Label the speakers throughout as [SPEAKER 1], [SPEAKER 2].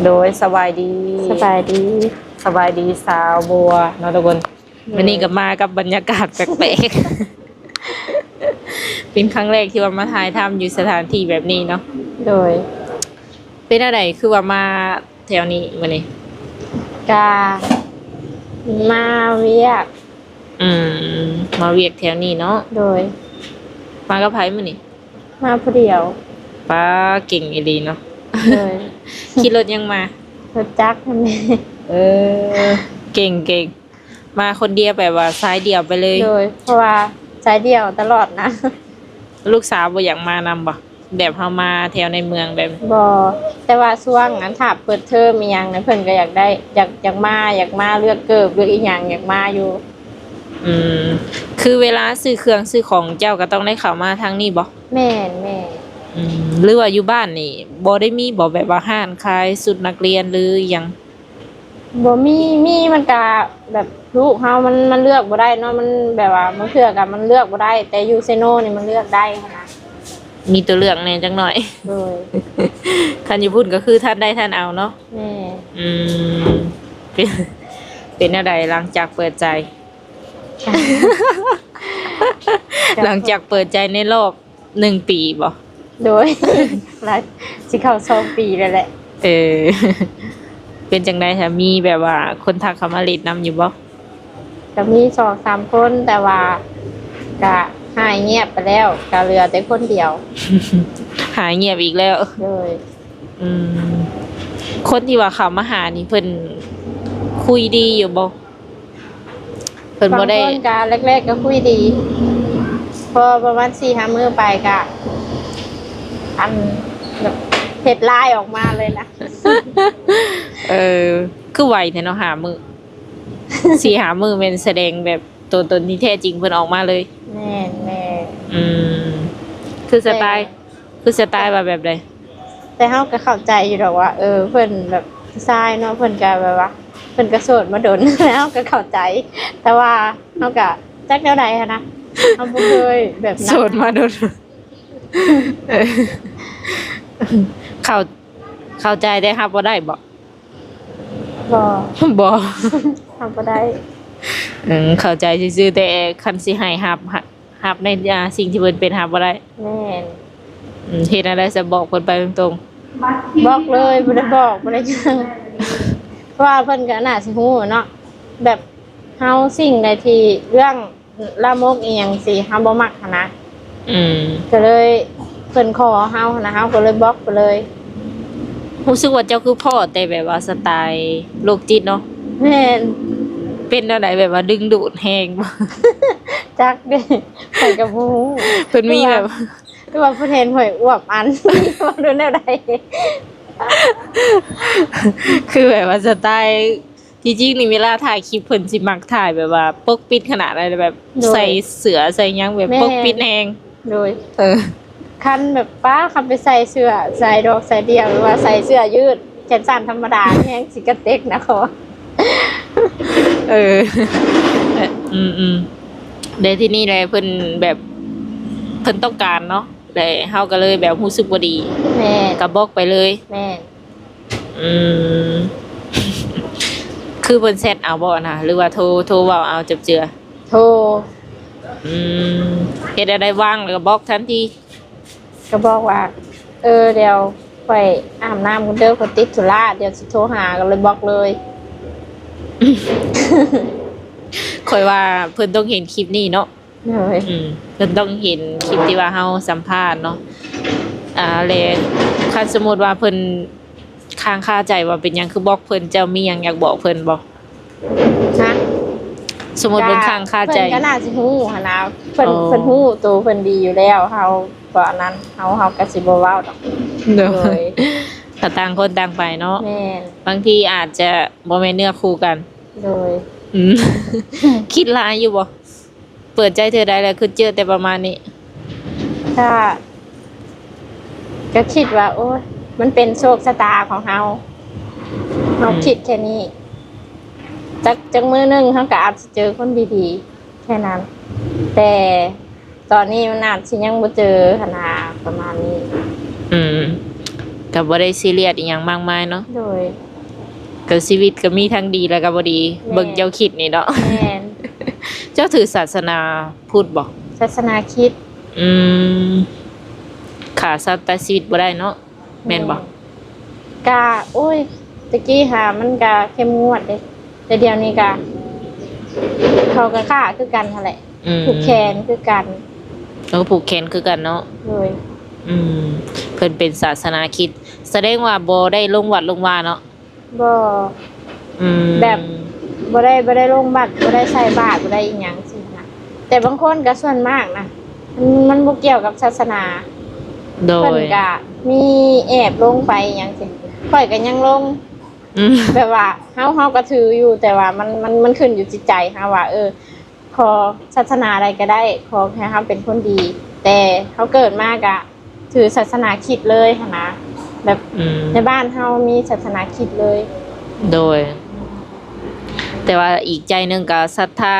[SPEAKER 1] โดยสบายดี
[SPEAKER 2] สบายดี
[SPEAKER 1] สบายดีสาวบัวเนาะทุกคนวันนี้ก็มากับบรรยากาศแปลกๆ เป็นครั้งแรกที่ว่ามาถ่ายทำอยู่สถานที่แบบนี้เนาะ
[SPEAKER 2] โดย
[SPEAKER 1] เป็นอะไรคือว่ามาแถวนี้มื้อนี้
[SPEAKER 2] กามาเวียก
[SPEAKER 1] อืมมาเวียกแถวนี้เนาะ
[SPEAKER 2] โดย
[SPEAKER 1] มากับไผมื้อนี้
[SPEAKER 2] มาผู้เดียว
[SPEAKER 1] ป้าเก่งอีหลีเนาะ
[SPEAKER 2] โดย
[SPEAKER 1] ขี่รถยังมา
[SPEAKER 2] รถจักรนั่นเอง
[SPEAKER 1] เออเก่งเก่งมาคนเดียวแบบว่าซ้ายเดียวไปเลย
[SPEAKER 2] โดยเพราะว่าสายเดียวตลอดนะ
[SPEAKER 1] ลูกสาวบ่อยากมานำบ่แบบเฮามาแถวในเมืองแบบ
[SPEAKER 2] บอแต่ว่าช่วงนั้นถ้าเปิดเทอมมีหยังนะเพิ่นก็อยากได้อยากมาเลือกเกิบเลือกอีหยังอยากมาอยู่
[SPEAKER 1] อืมคือเวลาซื้อเครื่องซื้อของเจ้าก็ต้องได้เข้ามาทางนี้บ่
[SPEAKER 2] แม่น
[SPEAKER 1] หรือว่าอยู่บ้านนี่บ่ได้มีบ่แบบว่าห้านขายชุดนักเรียนหรือหยัง
[SPEAKER 2] บ่มีมันก็แบบลูกเฮามันเลือกบ่ได้เนาะมันแบบว่ามันเทื่อกันมันเลือกบ่ได้ แต่อยู่เซโนนี่มันเลือกได้ค่ะนะ
[SPEAKER 1] มีตัวเลือกแหน่จังหน่อย
[SPEAKER 2] โดย
[SPEAKER 1] คันอยู่พุ่นก็คือท่านได้ท่านเอาเนาะ
[SPEAKER 2] แม่
[SPEAKER 1] อืมเป็นเป็นอะไรหลังจากเปิดใจ หลังจากเปิดใจในรอบ1 ปีบ่
[SPEAKER 2] โดย หลายสิเข้า2 ปีแล้วแหละ
[SPEAKER 1] เออ เป็นจังได๋คะมีแบบว่าคนทักเข้ามาเล่นนํอยู่บ่
[SPEAKER 2] ก็มี2-3 คนแต่ว่าก็หายเงียบไปแล้วก็เหลือแต่คนเดียว
[SPEAKER 1] หายเงียบอีกแล้ว
[SPEAKER 2] โดย
[SPEAKER 1] อืมคนที่ว่าเขามาหานี่เพิ่นคุยดีอยู่บ่เพิ่นบ่ได้
[SPEAKER 2] บางคนก็แรกๆก็คุยดี พอประมาณ4-5 มื้อไปก็อันแบบเผ็ดลายออกมาเลยนะ
[SPEAKER 1] เออคือไวแท้เนาะหามือ 4 หามือแม่นแสดงแบบตัวตนที่แท้จริงเพิ่นออกมาเลย
[SPEAKER 2] แม่น
[SPEAKER 1] อืมคือสไตล์ว่าแบบใด
[SPEAKER 2] แต่เฮาก็เข้าใจอยู่ดอกว่าเพิ่นแบบผู้ชายเนาะเพิ่นก็แบบว่าเพิ่นก็โสดมาโดน แล้วก็เข้าใจ แต่ว่าเฮาก็จักแนวใดหันนะเฮาบ่เคยแบบนั้น
[SPEAKER 1] โสดมาโดนเออเข้าใจได้ครับบ่ได้บ่
[SPEAKER 2] บ่
[SPEAKER 1] บ่
[SPEAKER 2] ทำบ่ได้
[SPEAKER 1] เข้าใจซื่อๆแต่คันสิให้รับในสิ่งที่เพิ่นเป็นรับบ่ได้
[SPEAKER 2] แม่น
[SPEAKER 1] เฮ็ดอะไรจะบอกเพิ่นไปตรง
[SPEAKER 2] บอกเลยบ่ได้บอกบ่ได้จังเพราะว่าเพิ่นก็น่าสิฮู้เนาะแบบเฮาสิ่งใดที่เรื่องลามกอีหยังสิเฮาบ่มักหันนะ
[SPEAKER 1] ๆอืม
[SPEAKER 2] ก็เลยเพิ่นขอเฮาหันนะเฮาก็เลยบล็อกไปเลย
[SPEAKER 1] รู้สึกว่าเจ้าคือพ่อแต่แบบว่าสไตล์โรคจิตเนาะ
[SPEAKER 2] แม่น
[SPEAKER 1] เป็นอะไรแบบว่าดึงดูดแฮงบ่
[SPEAKER 2] จักเด้เพิ่นก็บ่ฮู้
[SPEAKER 1] เพิ่นมีแบบ
[SPEAKER 2] คือว่าเพิ่นเห็นหวยอวบอัน บ่รู้แนวใด
[SPEAKER 1] คือแบบว่าสไตล์ที่จริงนี่เวลาถ่ายคลิปเพิ่นสิมักถ่ายแบบว่าปกปิดขนาดอะไรแบบใส่เสื้อใส่หยังแบบปกปิดแฮง
[SPEAKER 2] โดย
[SPEAKER 1] เออ
[SPEAKER 2] คันแบบป้าคันไปใส่เสื้อใส่ดอกใส่เดี่ยวหรือว่าใส่เสื้อยืดแขนสั้นธรรมดาแห้งสิกระเต็กนะเขา
[SPEAKER 1] เออ เดี๋ยวที่นี่เลยเพิ่นแบบเพิ่นต้องการเนาะเลยเฮาก็เลยแบบรู้สึกบ่ดี
[SPEAKER 2] แม่
[SPEAKER 1] ก็บล็อกไปเลย
[SPEAKER 2] แม่
[SPEAKER 1] อืม คือเพิ่นแชทเอาบ่นะหรือว่าโทรเว้าเอาจับเจือ
[SPEAKER 2] โทร
[SPEAKER 1] อืมเฮ็ดอะไรว่างแล้วก็บล็อกทันที
[SPEAKER 2] ก็บอกว่า เดี๋ยวไปอาบน้ำกันเด้อคนติดธุระเดี๋ยวสิโทรหากันเลยบล็อกเลย
[SPEAKER 1] ข่อยว่าเพิ่นต้องเห็นคลิปนี้เนาะ
[SPEAKER 2] เลย
[SPEAKER 1] เพิ่นต้องเห็นคลิปที่ว่าเฮาสัมภาษณ์เนาะแล้วคันสมมุติว่าเพิ่นค้างคาใจว่าเป็นหยังคือบอกเพิ่นเจ้ามีหยังอยากบอกเพิ่นบ่
[SPEAKER 2] นะ
[SPEAKER 1] สมมุติเพิ่นค้างคาใจ
[SPEAKER 2] เพิ่นก็น่าสิฮู้หั่นนะเพิ่น
[SPEAKER 1] อ๋อ
[SPEAKER 2] เพิ่นฮู้ตัวเพิ่นดีอยู่แล้วเฮาบ่อันนั้นเฮาก็สิบ่เว้าดอก
[SPEAKER 1] เนาะ
[SPEAKER 2] โดย
[SPEAKER 1] ถ้าต่างคนต่างไปเนาะ
[SPEAKER 2] แม่น
[SPEAKER 1] บางทีอาจจะบ่แม่นเนื้อคู่กัน
[SPEAKER 2] โดย
[SPEAKER 1] อืม คิดหลายอยู่บ่เปิดใจเธอได้แล้วคือเจอแต่ประมาณนี้
[SPEAKER 2] ถ้าก็คิดว่า โอ้ยมันเป็นโชคชะตาของเฮาคิดแค่นี้จักมื้อหนึงเฮาก็อาจจะเจอคนดีๆแค่นั้น แต่ตอนนี้มันอาจสิยังบ่เจอขนาดประมาณนี้
[SPEAKER 1] อืม ก็บ่ได้ซีเรียสอีหยังมากมายเนาะ
[SPEAKER 2] โดย
[SPEAKER 1] ก็ชีวิตก็มีทั้งดีและก็บ่ดี
[SPEAKER 2] แม่
[SPEAKER 1] เบิ่งเจ้าคิดนี่เนาะ
[SPEAKER 2] แม่น
[SPEAKER 1] เจ้าถือศาสนาพุทธบ่
[SPEAKER 2] ศาสนาคริด
[SPEAKER 1] อืมขาสัตว์ชีวิตบ่ได้เนาะแม่นบ่
[SPEAKER 2] กะโอ้ยตะกี้หามันกะเข้มงวดเด้แต่เดี๋ยวนี้กะเขาก็ฆ่าคือกันนั่นแหละ
[SPEAKER 1] อืม
[SPEAKER 2] ผูกแขนคือกัน
[SPEAKER 1] แล้วก็ผูกแขนคือกันเนาะ
[SPEAKER 2] เลย
[SPEAKER 1] อืมเพิ่นเป็นศาสนาคริดแสดงว่าบ่ได้ลงวัดลงวาเนาะ
[SPEAKER 2] บ่
[SPEAKER 1] อืม
[SPEAKER 2] แบบบ่ได้ลงบัตรบ่ได้ใส่บาตรบ่ได้อีหยังสินะแต่บางคนก็ส่วนมากนะมันบ่เกี่ยวกับศาสนา
[SPEAKER 1] โด
[SPEAKER 2] เพิ่น
[SPEAKER 1] ย
[SPEAKER 2] ก็มีแอบลงไปอีหยังสิข่อยก็ยังลง
[SPEAKER 1] อืม
[SPEAKER 2] แบบว่าเฮาก็ถืออยู่แต่ว่ามันขึ้นอยู่จิตใจเฮาว่า ขอศาสนาอะไรก็ได้ขอแค่เฮาเป็นคนดี แต่เขาเกิดมากอะถือศาสนาคริดเลยหั้นนะแบบ
[SPEAKER 1] อืม
[SPEAKER 2] ในบ้านเฮามีศาสนาคริดเลย
[SPEAKER 1] โดย แต่ว่าอีกใจหนึงก็ศรัทธา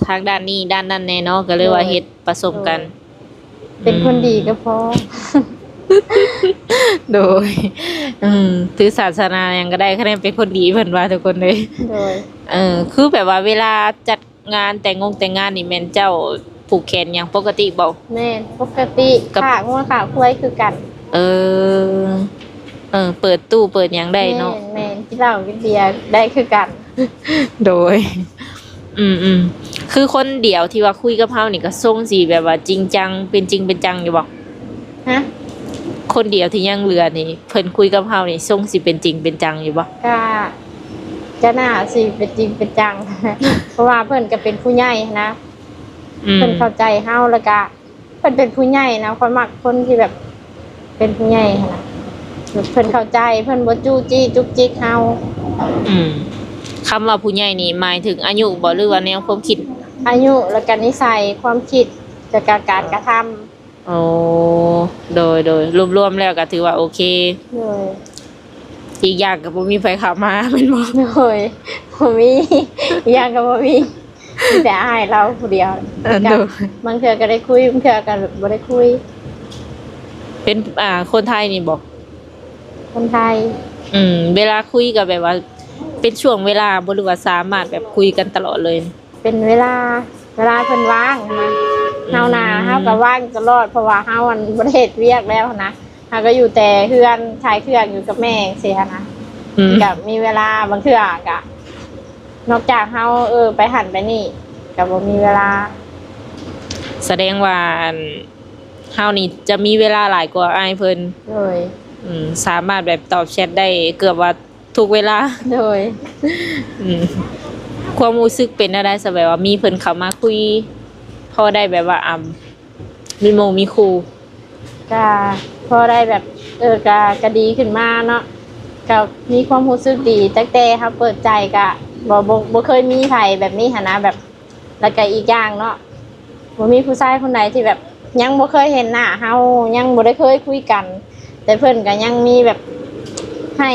[SPEAKER 1] ทางด้านนี้ด้านนั้นแน่เนาะก็เลยว่าเฮ็ดผสมกัน
[SPEAKER 2] เป็นคนดีก็พอ
[SPEAKER 1] โดย ถือศาสนาหยังก็ได้คะแนนเป็นคนดีเพิ่นว่าทุกคนเลย
[SPEAKER 2] โดย
[SPEAKER 1] คือแบบว่าเวลาจัดงานแต่งงานนี่แม่นเจ้าผูกแขนหยังปกติบ่
[SPEAKER 2] แม่นปกติ
[SPEAKER 1] กับ
[SPEAKER 2] ขางัวขาควายคือกัน
[SPEAKER 1] เออ เปิดตู้เปิดหยังได้เนาะ
[SPEAKER 2] แม่นกินเหล้ากินเบียร์ได้คือกัน
[SPEAKER 1] โดย คือคนเดียวที่ว่าคุยกับเฮานี่ก็ส่งสิแบบว่าจริงจังเป็นจริงเป็นจังอยู่บ่
[SPEAKER 2] ฮะ
[SPEAKER 1] คนเดียวที่ยังเหลือนี่เพิ่นคุยกับเฮานี่ส่งสิเป็นจริงเป็นจังอยู่บ่
[SPEAKER 2] ก็จะน่าสิเป็นจริงเป็นจัง เพราะว่าเพิ่นก็เป็นผู้ใหญ่นะ
[SPEAKER 1] อืม
[SPEAKER 2] เพิ่นเข้าใจเฮาแล้วก็เพิ่นเป็นผู้ใหญ่นะค่อยมักคนที่แบบ เป็นผู้ใหญ่หั้นนะเพิ่นเข้าใจเพิ่นบ่จู้จี้จุกจิกเฮา
[SPEAKER 1] อืมคำว่าผู้ใหญ่นี่หมายถึงอายุบ่หรือว่าแนวความคิด
[SPEAKER 2] อายุแล้วก็นิสัยความคิดและก็การกระทำ
[SPEAKER 1] โอ้โดยรวมๆแล้วก็ถือว่าโอเค
[SPEAKER 2] โดย
[SPEAKER 1] อีกอย่างก็บ่มีไฟขับมา แม่นบ่
[SPEAKER 2] โดยบ่มีอย่างก็บ่มีมีแต่อ้ายเราผู้เดียว
[SPEAKER 1] โดย
[SPEAKER 2] บางเทื่อก็ได้คุยบางเทื่อก็บ่ได้คุย
[SPEAKER 1] เป็นคนไทยนี่บ่
[SPEAKER 2] คนไทย
[SPEAKER 1] เวลาคุยก็แบบว่า เป็นช่วงเวลาบ่หรือว่าสามารถแบบคุยกันตลอดเลย
[SPEAKER 2] เป็นเวลาเพิ่นว่างนะเฮานาเฮาก็ว่างตลอดเพราะว่าเฮาอันบ่ได้เฮ็ดเวียกแล้วนะเฮาก็อยู่แต่เฮือนชายเครื่องอยู่กับแม่จังซี่หั้นนะ
[SPEAKER 1] อืม
[SPEAKER 2] ก็มีเวลาบางเทื่อก็นอกจากเฮาไปหันไปนี่ก็บ่มีเวลา
[SPEAKER 1] แสดงว่าเฮานี่จะมีเวลาหลายกว่าอ้ายเพิ่น
[SPEAKER 2] โดย
[SPEAKER 1] สามารถแบบตอบแชทได้เกือบว่าทุกเวลา
[SPEAKER 2] โดย
[SPEAKER 1] อืมความรู้สึกเป็นอะไรสแบบว่ามีเพิ่นเข้ามาคุยพอได้แบบว่ามีโมมีครู
[SPEAKER 2] ก็พอได้แบบก็ดีขึ้นมาเนาะก็มีความรู้สึกดีตั้งแต่เฮาเปิดใจก็บ่เคยมีไผแบบนี้หันนะแบบ แล้วก็อีกอย่างเนาะบ่มีผู้ชายคนใดที่แบบ ยังบ่เคยเห็นหน้าเฮายังบ่ได้เคยคุยกัน แต่เพิ่นก็ยังมีแบบให้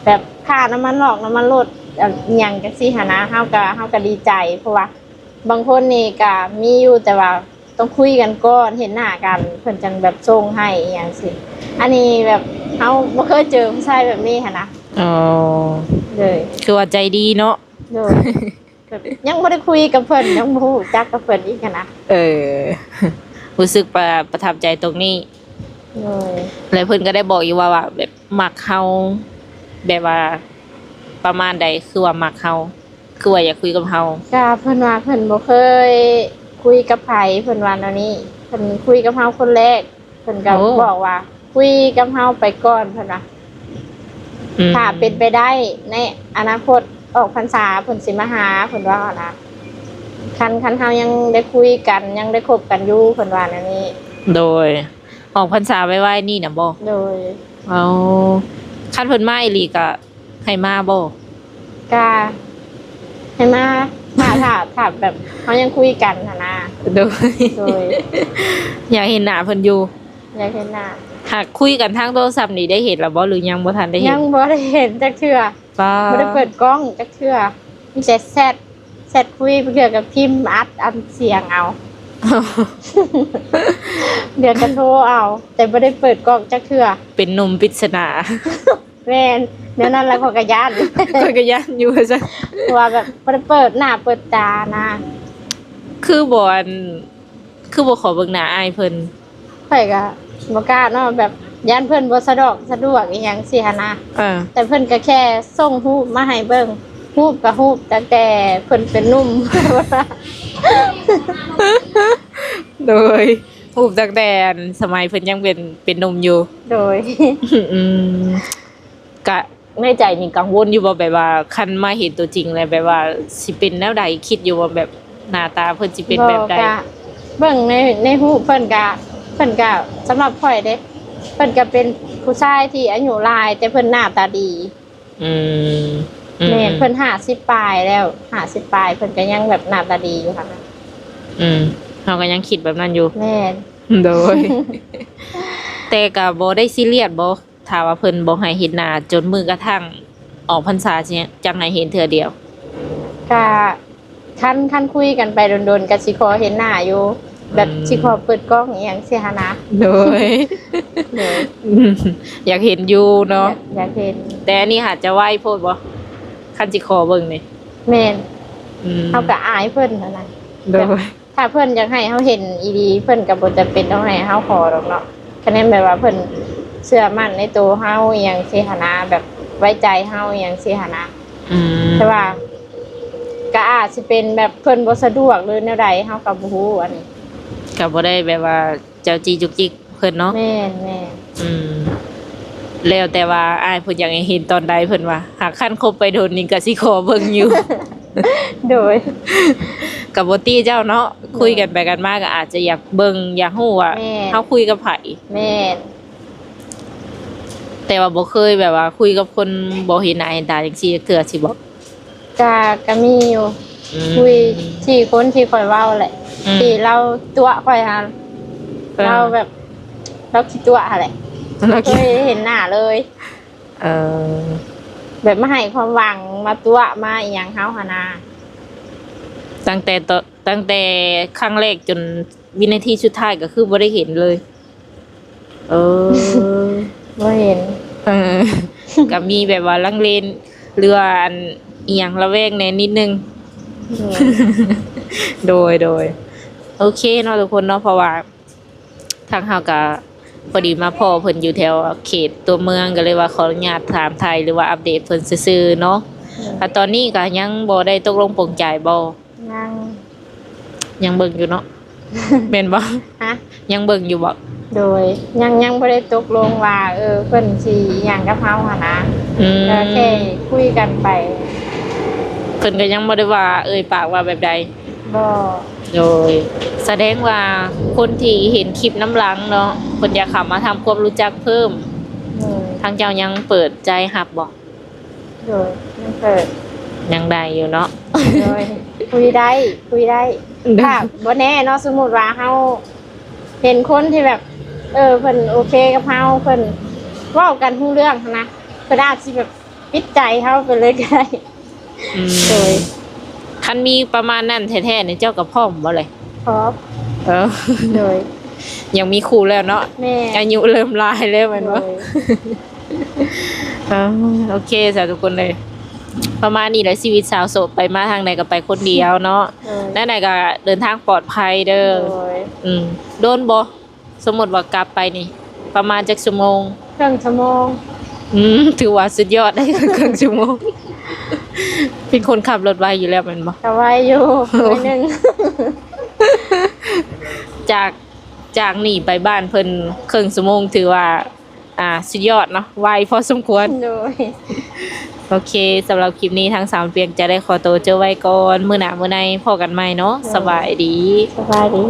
[SPEAKER 2] แบบค่าน้ำมันหลอกน้ำมันรถอหย่างจังซี่หันนะเฮาก็ดีใจ เพราะว่า บางคนนี่ก็มีอยู่แต่ว่าต้องคุยกันก่อนเห็นหน้ากันเพิ่นจังแบบส่งให้อหย่างสิอันนี้แบบเฮาบ่เคยเจอผู้ชายแบบนี้หันนะ
[SPEAKER 1] อ๋อ
[SPEAKER 2] เลย
[SPEAKER 1] คือว่าใจดีเนาะ
[SPEAKER 2] เลยแบบยังบ่ได้คุยกับเพิ่นยังบ่รู้จักกับเพิ่นอีกหันนะ
[SPEAKER 1] รู้สึกประทับใจตรงนี้
[SPEAKER 2] เลย
[SPEAKER 1] แล้วเพิ่นก็ได้บอกอยู่ว่าแบบมักเฮาแบบว่าประมาณใดคือว่ามักเฮาคือว่าอยากคุยกับเฮา
[SPEAKER 2] ก็เพิ่นว่าเพิ่นบ่เคยคุยกับไผเพิ่นว่าแนวนี้เพิ่นคุยกับเฮาคนแรกเพิ่นก็บอกว่า คุยกับเฮาไปก่อนเพิ่นว่า ถ้าเป็นไปได้ในอนาคตออกพรรษาเพิ่นสิมาหาเพิ่นว่านะคันเฮายังได้คุยกันยังได้คบกันอยู่เพิ่นว่าแนวนี้
[SPEAKER 1] โดย ออกพรรษาไว้ๆนี่น่ะบ่
[SPEAKER 2] โดย
[SPEAKER 1] เอาคันเพิ่นมาอีหลีก็ให้มาบ่
[SPEAKER 2] ก็ให้มาถ้าแบบเฮายังคุยกันหั่นนะ
[SPEAKER 1] โดย
[SPEAKER 2] โดย
[SPEAKER 1] อยากเห็นหน้าเพิ่นอยู่
[SPEAKER 2] อยากเห็นหน้า
[SPEAKER 1] หากคุยกันทางโทรศัพท์นี่ได้เห็นแล้วบ่หรือยังบ่ทันได้เห็
[SPEAKER 2] ยั
[SPEAKER 1] น
[SPEAKER 2] งบ่ได้เห็นจักเทื่อ
[SPEAKER 1] ป้า
[SPEAKER 2] บ่ได้เปิดกล้องจักเทื่อมีแต่แชทคุยเพื่อกับพิมพ์อัดเสียงเอา เดี๋ยวก็โทรเอา แต่บ่ได้เปิดกล้องจักเทื่อ
[SPEAKER 1] เป็นหนุ่มปริศนา
[SPEAKER 2] แม่นเดี๋ยวนั้นแล้วก็กระยาน
[SPEAKER 1] ก็ก็ย่านอยู่ว่าซั่น
[SPEAKER 2] ว่าแบบบ่ได้เปิดหน้าเปิดตานะ
[SPEAKER 1] คือบ่อันคือบ่ขอเบิ่งหน้าอายเพิ่น
[SPEAKER 2] ข่อยก็บ่กล้าเนาะแบบย่านเพิ่นบ่สะดวกอีหยังสิหั่นนะ แต่เพิ่นก็แค่ส่งรูปมาให้เบิ่งรูปก็รูปตั้งแต่เพิ่นเป็นหนุ่ม
[SPEAKER 1] โดยรูปตั้งแต่อันสมัยเพิ่นยังเป็นหนุ่มอยู่
[SPEAKER 2] โดย
[SPEAKER 1] อืมกะในใจนี่กังวลอยู่บ่แบบว่าคันมาเห็นตัวจริงแล้วแบบว่าสิเป็นแนวใดคิดอยู่ว่าแบบหน้าตาเพิ่นสิเป็นแบบใด
[SPEAKER 2] ก็เบิ่งในรูปเพิ่นก็สำหรับข่อยเด้เพิ่นก็เป็นผู้ชายที่อายุหลาย แต่เพิ่นหน้าตาดี
[SPEAKER 1] อืม
[SPEAKER 2] แม่นเพิ่น50ปลายแล้ว50ปลายเพิ่นก็ยังแบบหน้าตาดีอยู่ค่ะนะ
[SPEAKER 1] เฮาก็ยังคิดแบบนั้นอยู่
[SPEAKER 2] แม่น
[SPEAKER 1] โดย แต่ก็บ่ได้ซีเรียสบ่ถ้าว่าเพิ่นบ่ให้เห็นหน้าจนมือกระทั่งออกพรรษาเนี่ยจังให้เห็นเทื่อเดียว
[SPEAKER 2] ก็คันคุยกันไปโดนๆก็สิขอเห็นหน้าอยู่ แบบสิขอเปิดกล้องอีหยังสิหะนะ
[SPEAKER 1] โดย
[SPEAKER 2] โดย
[SPEAKER 1] อยากเห็นอยู่เนาะ
[SPEAKER 2] อยากเห็น
[SPEAKER 1] แต่อันนี้อาจจะไหวโพดบ่คันสิขอเบิ่งนี่
[SPEAKER 2] แม่น
[SPEAKER 1] อืม
[SPEAKER 2] เฮาก็อายเพิ่นเท่านั้น
[SPEAKER 1] โดย
[SPEAKER 2] ถ้าเพิ่นอยากให้เฮาเห็นอีดีเพิ่นก็บ่จำเป็นต้องให้เฮาขอหรอกเนาะคะแนนแบบว่าเพิ่นเชื่อมั่นในตัวเฮาอีหยังสิหะนะแบบไว้ใจเฮาอีหยังสิหะนะ
[SPEAKER 1] อืม
[SPEAKER 2] แต่ว่าก็อาจสิเป็นแบบเพิ่นบ่สะดวกหรือแนวใดเฮาก็บ่ฮู้อันนี้
[SPEAKER 1] ก็บ่ได้แบบว่าเจ้าจีจุกจิกเพิ่นเนาะ
[SPEAKER 2] แม่น
[SPEAKER 1] อืมแล้วแต่ว่าอ้ายเพิ่นอยากให้เห็นตอนใดเพิ่นว่าหากคันคบไปโดนนี่ก็สิขอเบิ่งอยู่
[SPEAKER 2] โดย
[SPEAKER 1] กับบ่ตี้เจ้าเนาะคุยกันไปกันมาก็อาจจะอยากเบิ่งอยากฮู้ว่า
[SPEAKER 2] แม่
[SPEAKER 1] เฮาคุยกับไผ
[SPEAKER 2] แม่น
[SPEAKER 1] แต่ว่าบ่เคยแบบว่าคุยกับคนบ่เห็นหน้าเห็นตาจังซี่เทื่อสิบ่
[SPEAKER 2] ก็มีอยู่
[SPEAKER 1] อืม
[SPEAKER 2] คุยที่คนที่ข่อยเว้าแหละ
[SPEAKER 1] อืม
[SPEAKER 2] ที่เราตัวข่อยหาเราแบบเราคิดตัวหั่นแหละ
[SPEAKER 1] แล้ว
[SPEAKER 2] เคยเห็นหน้าเลย
[SPEAKER 1] เออ
[SPEAKER 2] แบบมาให้ความหวังมาตัวมาอีหยังเฮาหนนา
[SPEAKER 1] ตั้งแต่ครั้งแรกจนวินาทีสุดท้ายก็คือบ่ได้เห็นเลย เออ
[SPEAKER 2] บ่เห็น
[SPEAKER 1] เออ ก็มีแบบว่าลังเลนเรืออันเอียงระแวงในนิดนึง โดยโอเคเนาะทุกคนเนาะเพราะว่าทางเฮาก็พอดีมาพ่อเพิ่นอยู่แถวเขตตัวเมืองก็เลยว่าขออนุญาตถามไทยหรือว่าอัปเดตเพิ่นซื่อๆเนาะแต่ตอนนี้ก็ยังบ่ได้ตกลงปลงใจบ่
[SPEAKER 2] นั่ง
[SPEAKER 1] ยังเบิ่งอยู่เนาะ แม่นบ่
[SPEAKER 2] ฮะ
[SPEAKER 1] ยังเบิ่งอยู่บ่
[SPEAKER 2] โดยยังบ่ได้ตกลงว่าเพิ่นสิอีหยังกับเฮาหนนะ
[SPEAKER 1] อืม
[SPEAKER 2] ก็แค่คุยกันไป
[SPEAKER 1] เพิ่นก็ยังบ่ได้ว่าเอ่ยปากว่าแบบใด
[SPEAKER 2] บ่
[SPEAKER 1] โดยแสดงว่าคนที่เห็นคลิปน้ำหลังเนาะเพิ่นอยากเข้ามาทำความรู้จักเพิ่ม ทางเจ้ายังเปิดใจรับบ่
[SPEAKER 2] โดยมันเปิด
[SPEAKER 1] ยังได้อยู่เนาะ
[SPEAKER 2] โดยคุยได้ถ้าบ่แน่เนาะสมมุติว่าเฮาเห็นคนที่แบบ เพิ่นโอเคกับเฮาเพิ่นเว้ากันรู้เรื่องหั้นนะเพิ่นอาจสิแบบปิดใจเฮาไปเลยก็ได้
[SPEAKER 1] อืม
[SPEAKER 2] โดย
[SPEAKER 1] คันมีประมาณนั้นแท้ๆนี่เจ้าก็พร้อมบ่เลย
[SPEAKER 2] พร้อม
[SPEAKER 1] เออ
[SPEAKER 2] โดย
[SPEAKER 1] ยังมีคู่แล้วเนาะ
[SPEAKER 2] แม่
[SPEAKER 1] อายุเริ่มหลายแล้วแม่นบ่
[SPEAKER 2] โดย
[SPEAKER 1] โอเคจ้ะทุกคนเลย ประมาณนี้แหละชีวิตสาวโสดไปมาทางไหนก็ไปคนเดียวเนาะ
[SPEAKER 2] โดย
[SPEAKER 1] นั่นไหนก็เดินทางปลอดภัยเด้อ
[SPEAKER 2] โดย
[SPEAKER 1] โดนบ่สมมุติว่ากลับไปนี่ ประมาณจักชั่วโมง
[SPEAKER 2] ครึ่งชั่วโมง
[SPEAKER 1] ถือว่าสุดยอดได้ ครึ่งชั่วโมง เป็นคนขับรถไวอยู่แล้วแม่นบ่
[SPEAKER 2] ก็ไว้อยู่หน่อยหนึง
[SPEAKER 1] จากนี่ไปบ้านเพิ่นครึ่งชั่วโมงถือว่าสุดยอดเนาะไวพอสมควร
[SPEAKER 2] โดย
[SPEAKER 1] โอเคสำหรับคลิปนี้ทางสามเปียงจะได้ขอตัวเจอไว้ก่อนมื้อหน้ามื้อในพอกันใหม่เนาะสบายดี
[SPEAKER 2] สบายดี